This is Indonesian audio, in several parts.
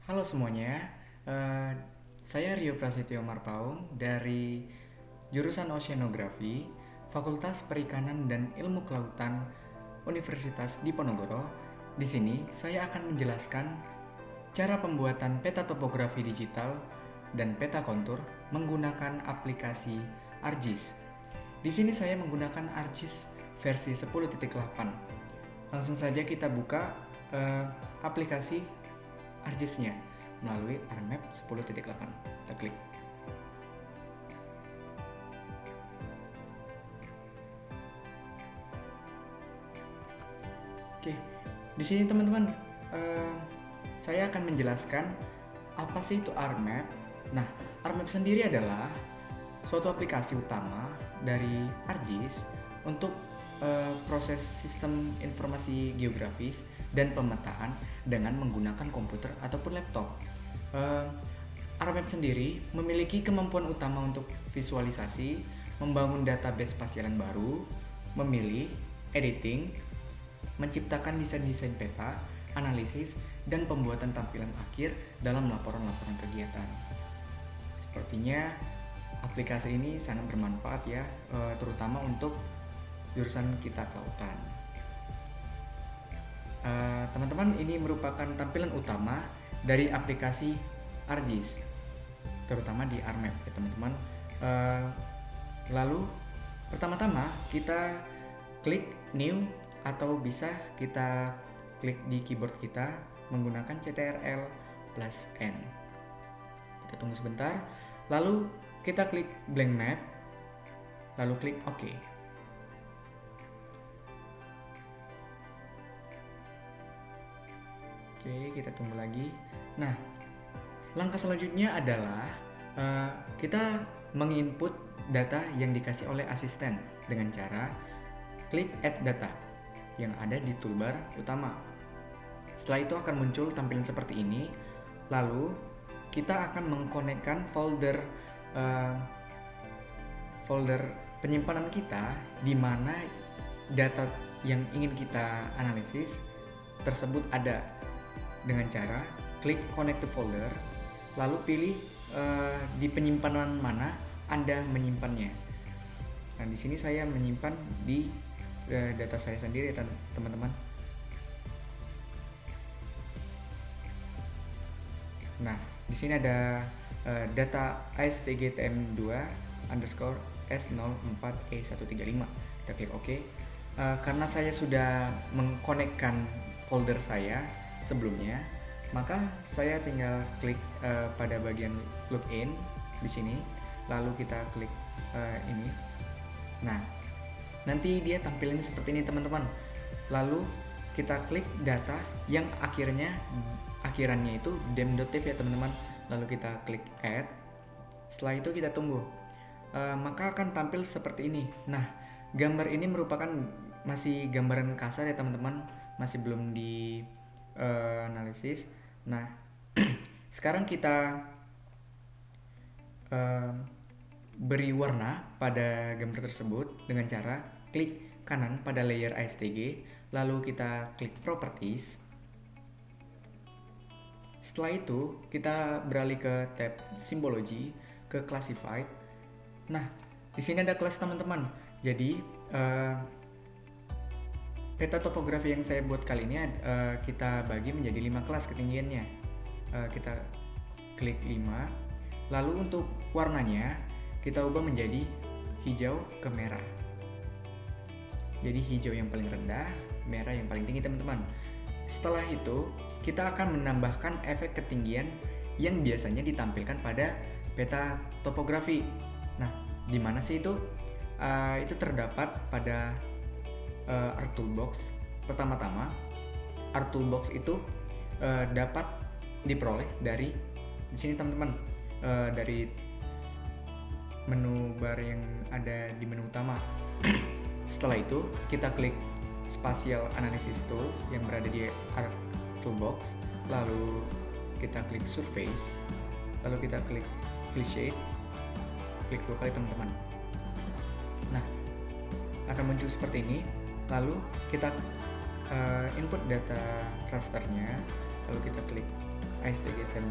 Halo semuanya, eh, saya Rio Prasetyo Marpaung dari jurusan Oceanografi, Fakultas Perikanan dan Ilmu Kelautan Universitas Diponegoro. Di sini saya akan menjelaskan cara pembuatan peta topografi digital dan peta kontur menggunakan aplikasi ArcGIS. Di sini saya menggunakan ArcGIS versi 10.8. Langsung saja kita buka aplikasi ArcGIS-nya melalui ArcMap 10.8. Kita klik. Oke, di sini teman-teman, saya akan menjelaskan apa sih itu ArcMap. Nah, ArcMap sendiri adalah suatu aplikasi utama dari ArcGIS untuk proses sistem informasi geografis dan pemetaan dengan menggunakan komputer ataupun laptop. ArcMap sendiri memiliki kemampuan utama untuk visualisasi, membangun database spasial yang baru, memilih, editing, menciptakan desain-desain peta, analisis, dan pembuatan tampilan akhir dalam laporan-laporan kegiatan. Sepertinya aplikasi ini sangat bermanfaat ya, terutama untuk jurusan kita kelautan. Teman-teman, ini merupakan tampilan utama dari aplikasi ArcGIS, terutama di ArcMap ya teman-teman. Lalu pertama-tama kita klik new atau bisa kita klik di keyboard kita menggunakan CTRL plus N. Kita tunggu sebentar, lalu kita klik blank map, lalu klik OK. Oke, kita tunggu lagi. Nah, langkah selanjutnya adalah kita menginput data yang dikasih oleh asisten dengan cara klik add data yang ada di toolbar utama. Setelah itu akan muncul tampilan seperti ini. Lalu kita akan mengkonekkan folder penyimpanan kita di mana data yang ingin kita analisis tersebut ada, dengan cara klik connect to folder, lalu pilih di penyimpanan mana Anda menyimpannya. Nah, di sini saya menyimpan di data saya sendiri ya teman-teman. Nah, di sini ada data ASTGTM2 underscore S04E135. Kita klik OK. Karena saya sudah mengkonekkan folder saya sebelumnya, maka saya tinggal klik pada bagian login di sini, lalu kita klik ini. Nah, nanti dia tampilannya seperti ini teman-teman. Lalu kita klik data yang akhirannya itu dem.tif ya teman-teman. Lalu kita klik add. Setelah itu kita tunggu. Maka akan tampil seperti ini. Nah, gambar ini merupakan masih gambaran kasar ya teman-teman, masih belum di analisis. Nah, sekarang kita beri warna pada gambar tersebut dengan cara klik kanan pada layer ASTG, lalu kita klik properties. Setelah itu kita beralih ke tab symbology, ke classified. Nah, di sini ada kelas teman-teman. Jadi peta topografi yang saya buat kali ini kita bagi menjadi 5 kelas ketinggiannya. Kita klik 5. Lalu untuk warnanya kita ubah menjadi hijau ke merah. Jadi hijau yang paling rendah, merah yang paling tinggi teman-teman. Setelah itu kita akan menambahkan efek ketinggian yang biasanya ditampilkan pada peta topografi. Nah, di mana sih itu? Itu terdapat pada ArcToolbox. Pertama-tama, ArcToolbox itu dapat diperoleh dari di sini teman-teman, dari menu bar yang ada di menu utama. Setelah itu kita klik Spatial Analysis Tools yang berada di ArcToolbox, lalu kita klik Surface, lalu kita klik Fill Shade, klik 2 kali teman-teman. Nah, akan muncul seperti ini. Lalu kita input data rasternya, lalu kita klik ASTG Tem 2.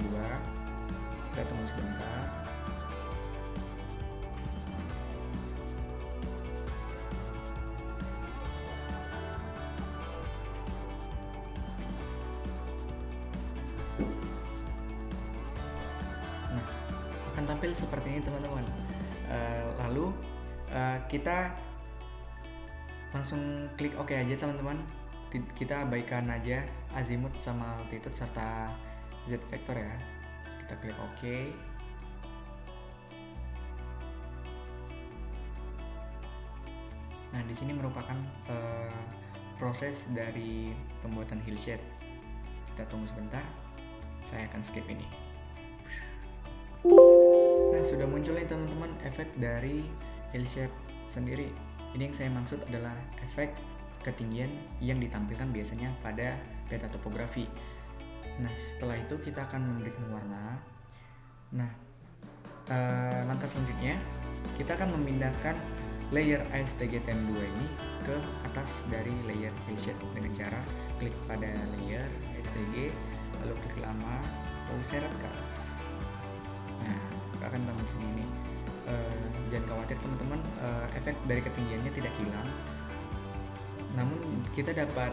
Kita tunggu sebentar. Nah, akan tampil seperti ini teman-teman. Lalu kita langsung klik OK aja teman-teman. Kita abaikan aja azimut sama altitude serta Z vector ya. Kita klik OK. Nah, di sini merupakan proses dari pembuatan hillshade. Kita tunggu sebentar. Saya akan skip ini. Nah, sudah muncul nih teman-teman efek dari hillshade sendiri. Ini yang saya maksud adalah efek ketinggian yang ditampilkan biasanya pada peta topografi. Nah, setelah itu kita akan memberikan warna. Nah, langkah selanjutnya kita akan memindahkan layer ASTG Tem 2 ini ke atas dari layer hillshade dengan cara klik pada layer ASTG, lalu klik lama, lalu seret ke atas. Nah, akan tampil segini. Jangan khawatir teman-teman, efek dari ketinggiannya tidak hilang, namun kita dapat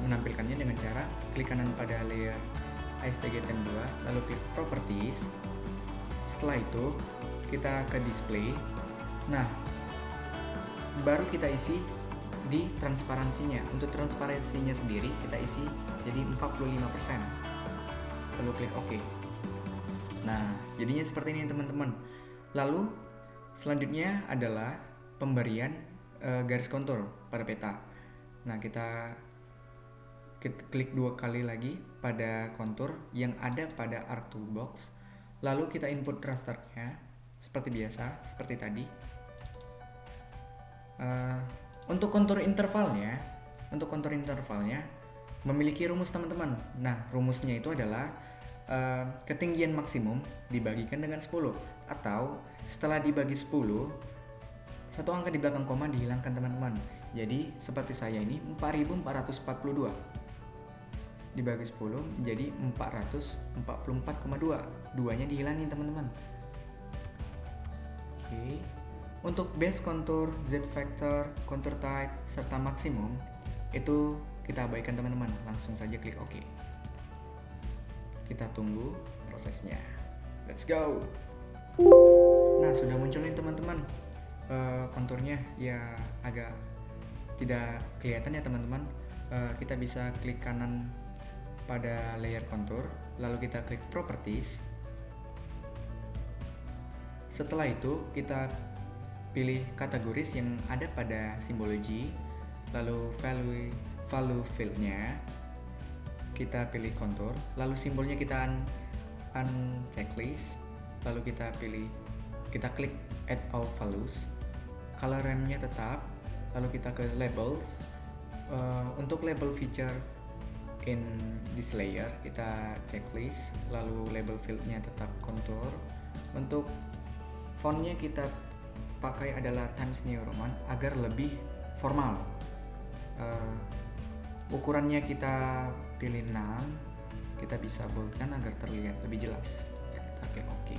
menampilkannya dengan cara klik kanan pada layer ASTG Tem 2, lalu klik properties. Setelah itu kita ke display. Nah, baru kita isi di transparansinya. Untuk transparansinya sendiri kita isi jadi 45%, lalu klik OK. Nah, jadinya seperti ini teman-teman. Lalu selanjutnya adalah pemberian garis kontur pada peta. Nah, kita klik 2 kali lagi pada kontur yang ada pada Arc Toolbox. Lalu kita input rasternya seperti biasa, seperti tadi. Untuk kontur intervalnya memiliki rumus teman-teman. Nah, rumusnya itu adalah ketinggian maksimum dibagikan dengan 10, atau setelah dibagi 10, satu angka di belakang koma dihilangkan teman-teman. Jadi seperti saya ini 4442 dibagi 10 menjadi 444,2, duanya dihilangin teman-teman. Oke. Untuk base contour, Z vector, contour type, serta maksimum itu kita abaikan teman-teman. Langsung saja klik OK. Kita tunggu prosesnya. Let's go. Nah, sudah muncul nih teman-teman. Konturnya ya agak tidak kelihatan ya teman-teman. Kita bisa klik kanan pada layer kontur, lalu kita klik properties. Setelah itu kita pilih kategoris yang ada pada simbologi, lalu value field-nya kita pilih kontur, lalu simbolnya kita unchecklist, lalu kita klik add all values, color RAM-nya tetap, lalu kita ke labels. Untuk label feature in this layer kita checklist, lalu label field-nya tetap kontur. Untuk fontnya kita pakai adalah Times New Roman agar lebih formal. Ukurannya kita pilih 6, kita bisa boldkan agar terlihat lebih jelas. Kita klik OK.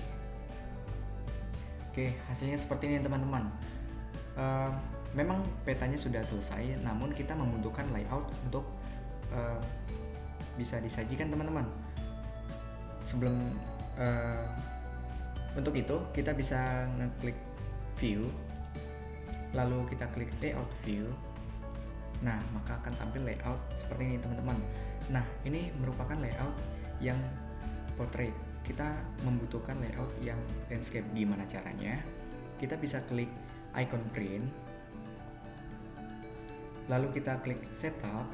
Oke, hasilnya seperti ini teman-teman. Memang petanya sudah selesai, namun kita membutuhkan layout untuk bisa disajikan teman-teman. Untuk itu kita bisa ngeklik view, lalu kita klik layout view. Nah, maka akan tampil layout seperti ini teman-teman. Nah, ini merupakan layout yang portrait. Kita membutuhkan layout yang landscape. Gimana caranya? Kita bisa klik icon print, lalu kita klik setup.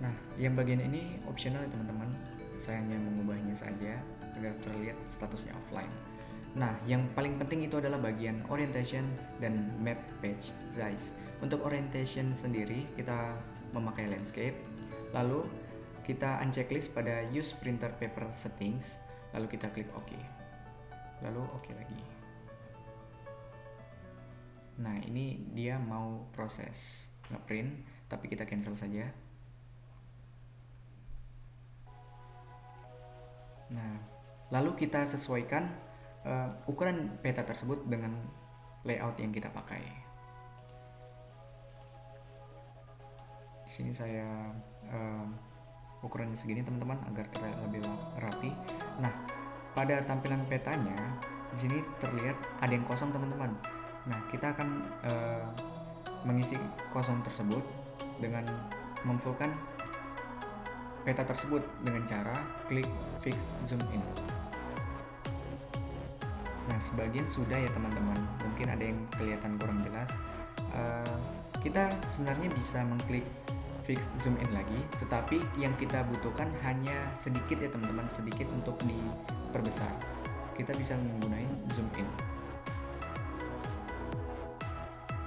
Nah, yang bagian ini optional ya teman-teman. Saya hanya mengubahnya saja agar terlihat statusnya offline. Nah, yang paling penting itu adalah bagian orientation dan map page size. Untuk orientation sendiri kita memakai landscape, lalu kita unchecklist pada use printer paper settings, lalu kita klik OK, lalu OK lagi. Nah, ini dia mau proses ngeprint, tapi kita cancel saja. Nah, lalu kita sesuaikan ukuran peta tersebut dengan layout yang kita pakai. Di sini saya ukurannya segini teman-teman agar terlihat lebih rapi. Nah, pada tampilan petanya di sini terlihat ada yang kosong teman-teman. Nah, kita akan mengisi kosong tersebut dengan memfullkan peta tersebut dengan cara klik fix zoom in. Nah, sebagian sudah ya teman-teman, mungkin ada yang kelihatan kurang jelas. Kita sebenarnya bisa mengklik fix zoom in lagi, tetapi yang kita butuhkan hanya sedikit ya teman-teman, sedikit untuk diperbesar. Kita bisa menggunakan zoom in.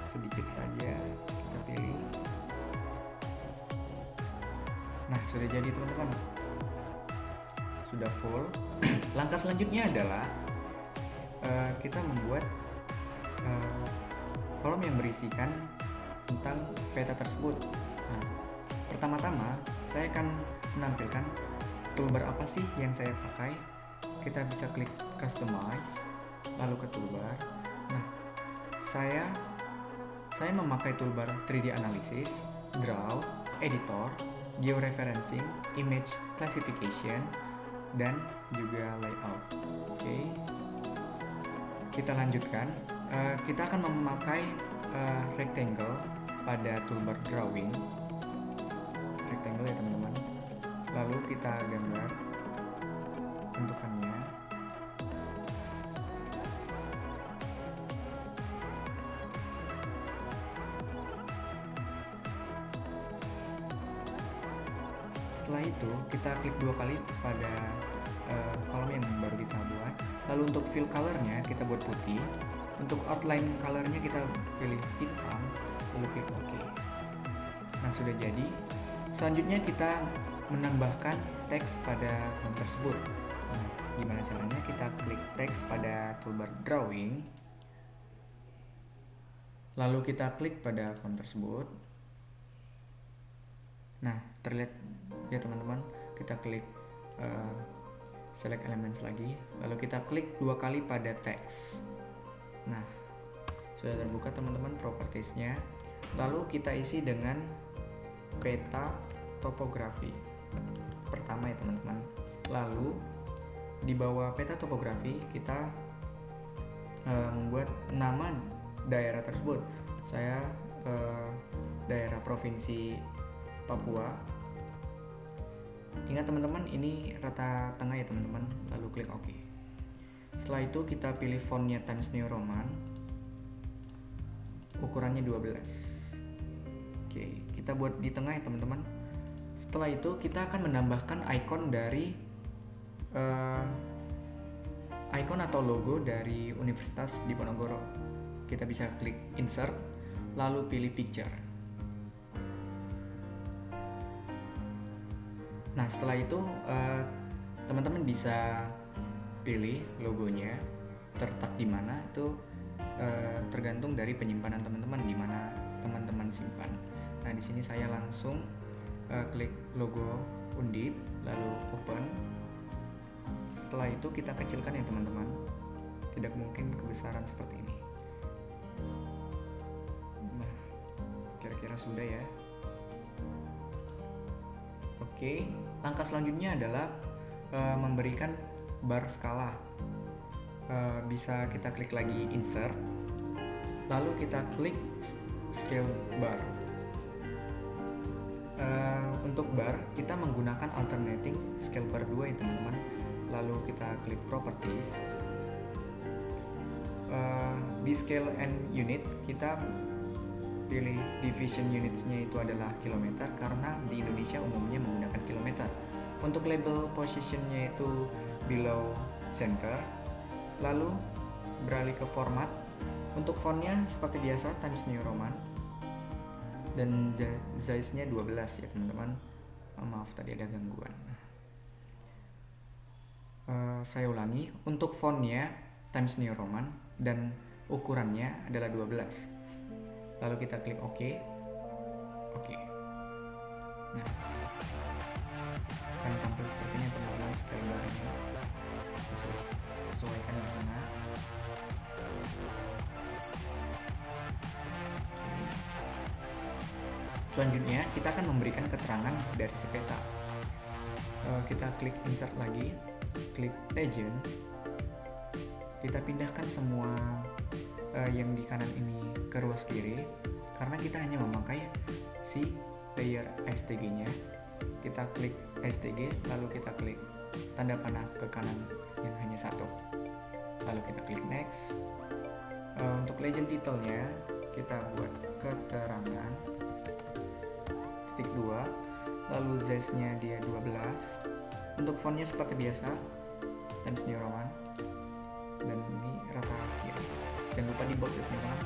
Sedikit saja kita pilih. Nah, sudah jadi teman-teman. Sudah full. Langkah selanjutnya adalah kita membuat kolom yang berisikan tentang peta tersebut. Nah, pertama-tama saya akan menampilkan toolbar apa sih yang saya pakai. Kita bisa klik customize, lalu ke toolbar. Nah, saya memakai toolbar 3D analysis, draw, editor, georeferencing, image classification, dan juga layout. Oke. Kita lanjutkan. Kita akan memakai rectangle pada toolbar drawing. Rectangle ya teman-teman. Lalu kita gambar bentukannya. Setelah itu kita klik 2 kali pada kolom yang baru kita buat. Lalu untuk fill colornya kita buat putih. Untuk outline colornya kita pilih hitam, lalu klik OK. Nah, sudah jadi. Selanjutnya kita menambahkan teks pada kolom tersebut. Nah, gimana caranya? Kita klik teks pada toolbar drawing, lalu kita klik pada kolom tersebut. Nah, terlihat ya teman-teman, kita klik select elements lagi, lalu kita klik 2 kali pada teks. Nah, sudah terbuka teman-teman propertiesnya. Lalu kita isi dengan peta topografi pertama ya teman-teman. Lalu di bawah peta topografi kita membuat nama daerah tersebut. Saya daerah provinsi Papua. Ingat teman-teman, ini rata tengah ya teman-teman. Lalu klik OK. Setelah itu kita pilih fontnya Times New Roman, ukurannya 12. Oke, kita buat di tengah ya teman-teman. Setelah itu kita akan menambahkan icon dari icon atau logo dari Universitas Diponegoro. Kita bisa klik insert, lalu pilih picture. Nah, setelah itu teman-teman bisa pilih logonya terletak di mana, itu tergantung dari penyimpanan teman-teman, di mana teman-teman simpan. Nah, di sini saya langsung klik logo Undip, lalu open. Setelah itu kita kecilkan ya teman-teman, tidak mungkin kebesaran seperti ini. Nah, kira-kira sudah ya. Oke, langkah selanjutnya adalah memberikan bar skala. Bisa kita klik lagi insert, lalu kita klik scale bar. Untuk bar kita menggunakan alternating scale bar 2 ya teman-teman. Lalu kita klik properties. Di scale and unit kita pilih division unitsnya itu adalah kilometer, karena di Indonesia umumnya menggunakan kilometer. Untuk label positionnya itu below center. Lalu beralih ke format. Untuk fontnya seperti biasa Times New Roman, dan size-nya 12 ya teman-teman. Maaf tadi ada gangguan. Saya ulangi, untuk fontnya Times New Roman dan ukurannya adalah 12. Lalu kita klik OK. Oke. Nah, akan tampil seperti ini teman-teman scale barnya. Selanjutnya kita akan memberikan keterangan dari si peta. Kita klik insert lagi, klik legend. Kita pindahkan semua yang di kanan ini ke ruas kiri karena kita hanya memakai si layer STG-nya. Kita klik STG, lalu kita klik tanda panah ke kanan yang hanya satu, lalu kita klik next. Untuk legend title-nya kita buat keterangan titik 2, lalu size-nya dia 12. Untuk fontnya seperti biasa Times New Roman, dan ini rata kiri. Jangan lupa di bold ya teman-teman.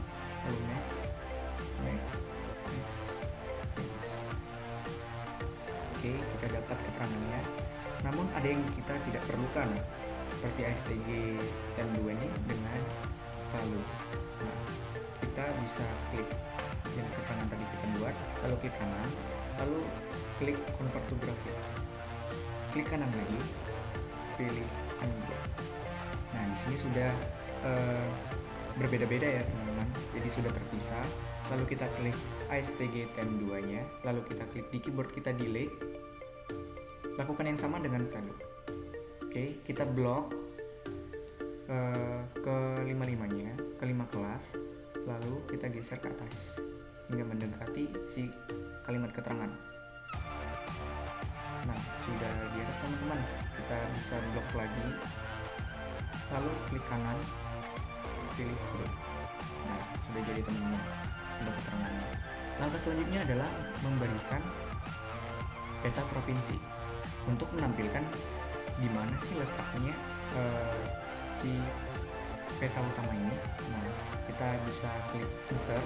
Lalu next. Oke, kita dapat keterangannya. Namun ada yang kita tidak perlukan, seperti STG dan 2 ini dengan value. Nah, kita bisa klik yang keterangan tadi kita buat, lalu klik kanan, lalu klik convert to graphic. Klik kanan lagi, pilih undo. Nah, di sini sudah berbeda-beda ya teman-teman, jadi sudah terpisah. Lalu kita klik ASTG Tem 2 nya, lalu kita klik di keyboard kita delete. Lakukan yang sama dengan value. Oke, kita blok ke 5-5-nya, ke 5 kelas, lalu kita geser ke atas hingga mendekati si kalimat keterangan. Nah, sudah di atas teman-teman. Kita bisa blok lagi, lalu klik kanan, pilih group. Nah, sudah jadi teman-teman untuk keterangannya. Langkah selanjutnya adalah memberikan peta provinsi untuk menampilkan di mana sih letaknya si peta utama ini. Nah, kita bisa klik insert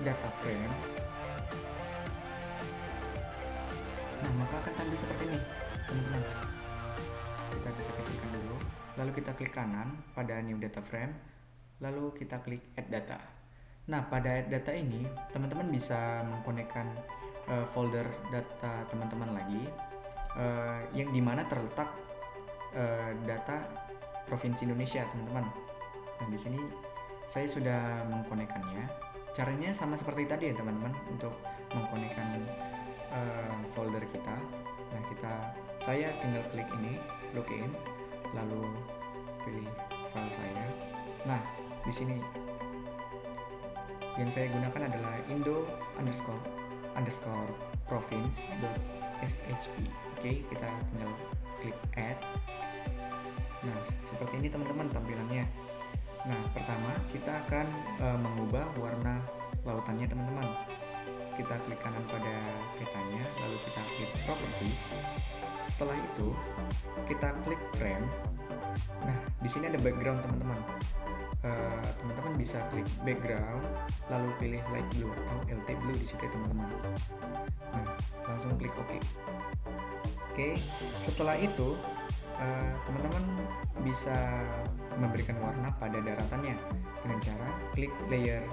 data frame. Nah, maka akan tampil seperti ini teman-teman. Kita bisa ketikkan dulu, lalu kita klik kanan pada new data frame, lalu kita klik add data. Nah, pada add data ini teman-teman bisa mengkonekkan folder data teman-teman lagi, yang dimana terletak data Provinsi Indonesia teman-teman. Nah, di sini saya sudah mengkonekkannya. Caranya sama seperti tadi ya teman-teman, untuk mengkonekkan folder kita. Nah, saya tinggal klik ini login, lalu pilih file saya. Nah, di sini yang saya gunakan adalah indo_province.shp. Oke, kita tinggal klik add. Nah, seperti ini teman-teman tampilannya. Nah, pertama kita akan mengubah warna lautannya teman-teman. Kita klik kanan pada petanya, lalu kita klik properties. Setelah itu kita klik frame. Nah, di sini ada background teman-teman. Teman-teman bisa klik background, lalu pilih light blue atau LT blue di situ ya teman-teman. Nah, langsung klik OK. Oke, setelah itu teman-teman bisa memberikan warna pada daratannya dengan cara klik layer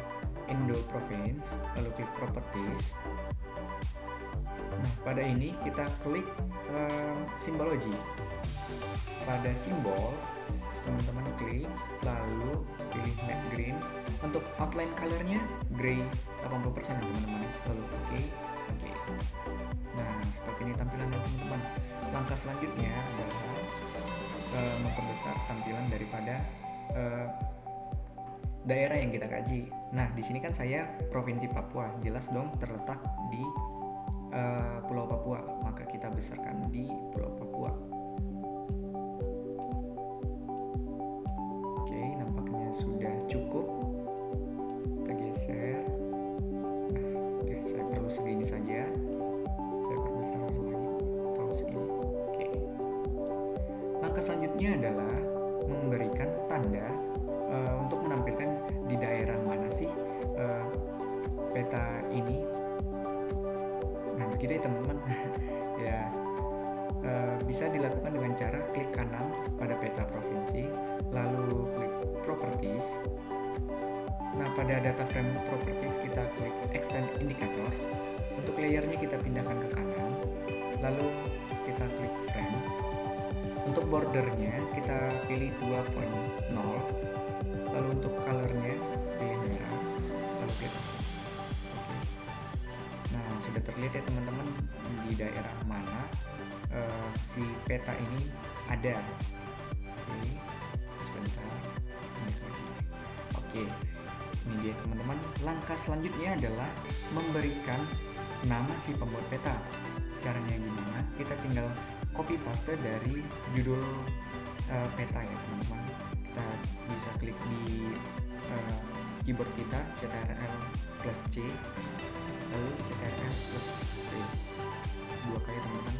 Indo Province, lalu klik properties. Nah, pada ini kita klik simbology. Pada simbol teman-teman klik, lalu pilih matte green. Untuk outline colornya gray 80% ya teman-teman, lalu oke. Nah, seperti ini tampilannya teman-teman. Langkah selanjutnya adalah memperbesar tampilan daripada daerah yang kita kaji. Nah, di sini kan saya Provinsi Papua, jelas dong terletak di Pulau Papua, maka kita besarkan di Pulau Papua. Oke, nampaknya sudah cukup. Kita geser. Nah, saya perlu segini saja. Saya perbesar lagi atau segini. Oke. Langkah selanjutnya adalah memberikan tanda untuk menampilkan di daerah mana sih peta ini. Nah, begitu ya teman-teman. Ya, bisa dilakukan dengan cara klik kanan pada peta provinsi, lalu klik properties. Nah, pada data frame properties kita klik extend indicators. Untuk layernya kita pindahkan ke kanan, lalu kita klik frame. Untuk bordernya kita pilih 2.0, lalu untuk colornya pilih merah, lalu klik OK. Nah, sudah lihat ya teman-teman di daerah mana si peta ini ada. Oke, sebentar. Oke, ini dia teman-teman. Langkah selanjutnya adalah memberikan nama si pembuat peta. Caranya gimana? Kita tinggal copy paste dari judul peta ya teman-teman. Kita bisa klik di keyboard kita CTRL plus C, lalu CTRL plus V, 2 kali teman-teman.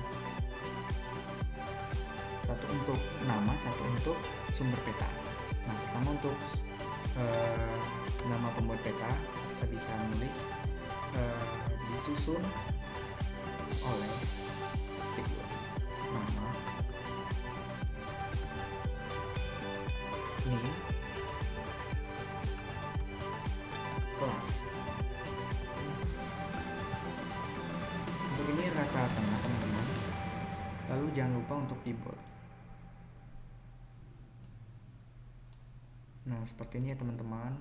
Satu untuk nama, satu untuk sumber peta. Nah, pertama untuk nama pembuat peta, kita bisa menulis disusun oleh nama ini kelas. Untuk ini rata tengah teman-teman. Lalu jangan lupa untuk keyboard. Nah, seperti ini ya teman-teman.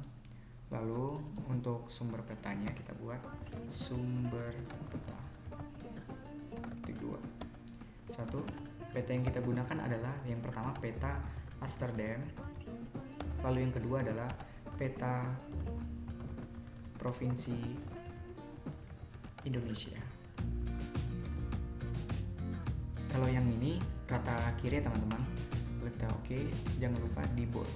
Lalu untuk sumber petanya kita buat sumber peta. Ketik 2. Satu, peta yang kita gunakan adalah yang pertama peta Amsterdam. Lalu yang kedua adalah peta Provinsi Indonesia. Kalau yang ini rata kiri ya teman-teman. Kita oke, jangan lupa di bold.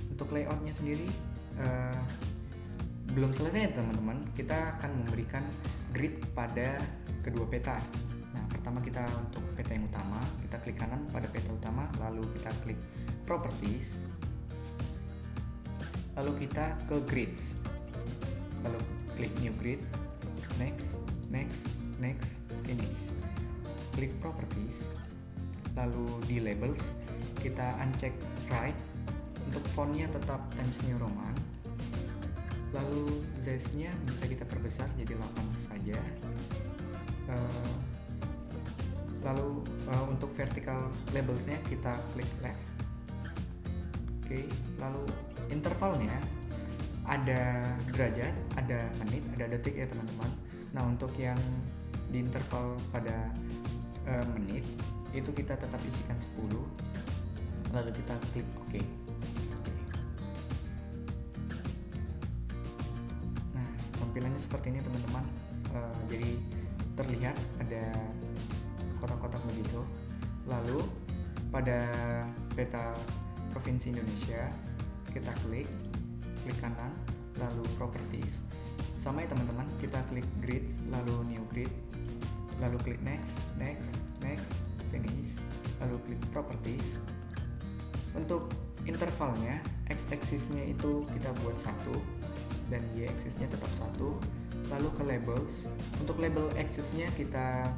Untuk layoutnya sendiri belum selesai ya teman-teman. Kita akan memberikan grid pada kedua peta. Nah, pertama kita untuk peta yang utama, kita klik kanan pada peta utama, lalu kita klik properties, lalu kita ke grids, lalu klik new grid, next, finish. Klik properties, lalu di labels kita uncheck right. Untuk fontnya tetap Times New Roman. Lalu size-nya bisa kita perbesar jadi 8 saja. Lalu untuk vertical labelsnya kita klik left. Oke, lalu intervalnya ada derajat, ada menit, ada detik ya teman-teman. Nah, untuk yang di interval pada menit itu kita tetap isikan 10. Lalu kita klik OK. Nah, tampilannya seperti ini teman-teman. Jadi terlihat ada kotak-kotak begitu. Lalu pada peta Provinsi Indonesia kita klik kanan, lalu properties. Sama ya teman-teman, kita klik grids, lalu new grid, lalu klik next, finish, lalu klik properties. Untuk intervalnya, x-axisnya itu kita buat 1 dan y-axisnya tetap 1. Lalu ke labels, untuk label axisnya kita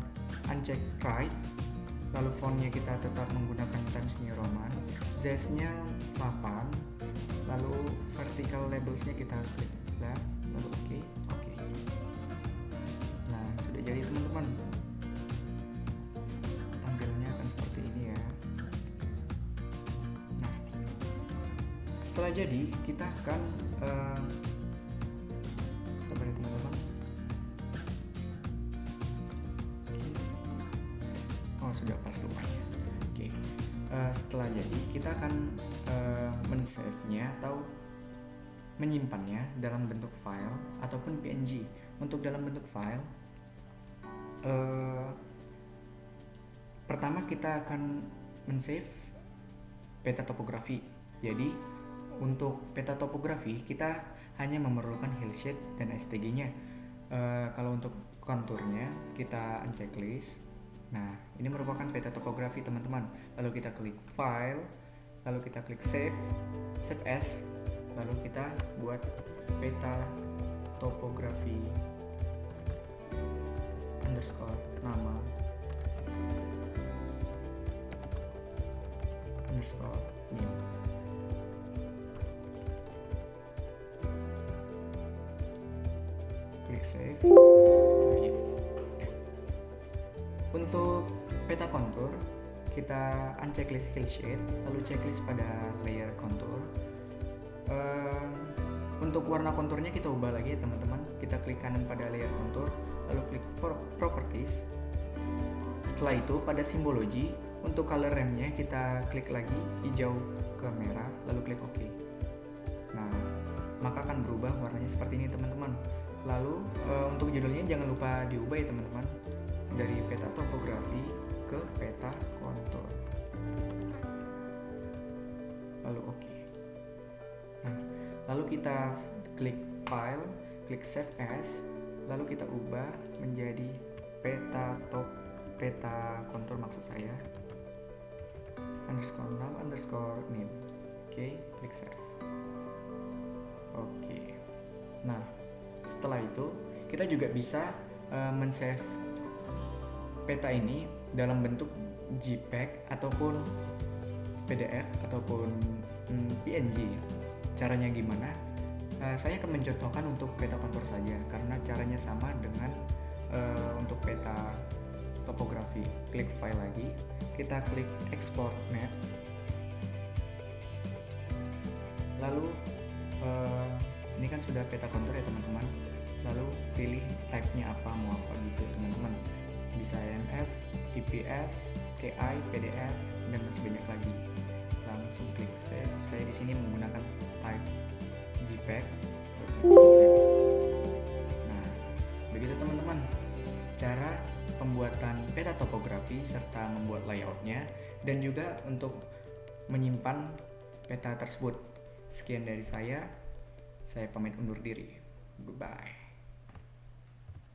uncheck right, lalu fontnya kita tetap menggunakan Times New Roman, size-nya 8, lalu vertical labelsnya kita klik left, lalu OK. Nah, sudah jadi teman-teman. Tampilannya akan seperti ini ya. Nah, setelah jadi kita akan sabar ya teman-teman. Oh, sudah pas rumahnya. Oke. Setelah jadi kita akan men-save-nya atau menyimpannya dalam bentuk file ataupun PNG. Untuk dalam bentuk file, pertama kita akan men-save peta topografi. Jadi untuk peta topografi kita hanya memerlukan hillshade dan STG-nya. Kalau untuk konturnya kita uncheck list. Nah, ini merupakan peta topografi teman-teman. Lalu kita klik file, lalu kita klik save as, lalu kita buat peta topografi underscore nama underscore name. Klik save. Untuk peta kontur kita unchecklist hillshade, lalu checklist pada layer kontur. Untuk warna konturnya kita ubah lagi ya teman-teman. Kita klik kanan pada layer kontur, lalu klik properties. Setelah itu pada simbologi, untuk color ramp-nya kita klik lagi hijau ke merah, lalu klik OK. Nah, maka akan berubah warnanya seperti ini teman-teman. Lalu untuk judulnya jangan lupa diubah ya teman-teman, dari peta topografi ke peta kontur, lalu OK. Nah, lalu kita klik file, klik save as, lalu kita ubah menjadi peta kontur maksud saya, _name. Oke, klik save. Oke. Nah, setelah itu kita juga bisa men-save peta ini dalam bentuk JPEG ataupun PDF ataupun PNG. Caranya gimana? Saya akan mencontohkan untuk peta kontur saja karena caranya sama dengan untuk peta topografi. Klik file lagi, kita klik export map, lalu ini kan sudah peta kontur ya teman-teman, lalu pilih type-nya apa, mau apa gitu teman-teman, bisa IMF, EPS, KI, PDF, dan masih banyak lagi. Langsung klik save. Saya di sini menggunakan type JPEG. Nah, begitu teman-teman cara pembuatan peta topografi serta membuat layoutnya dan juga untuk menyimpan peta tersebut. Sekian dari saya pamit undur diri. Goodbye.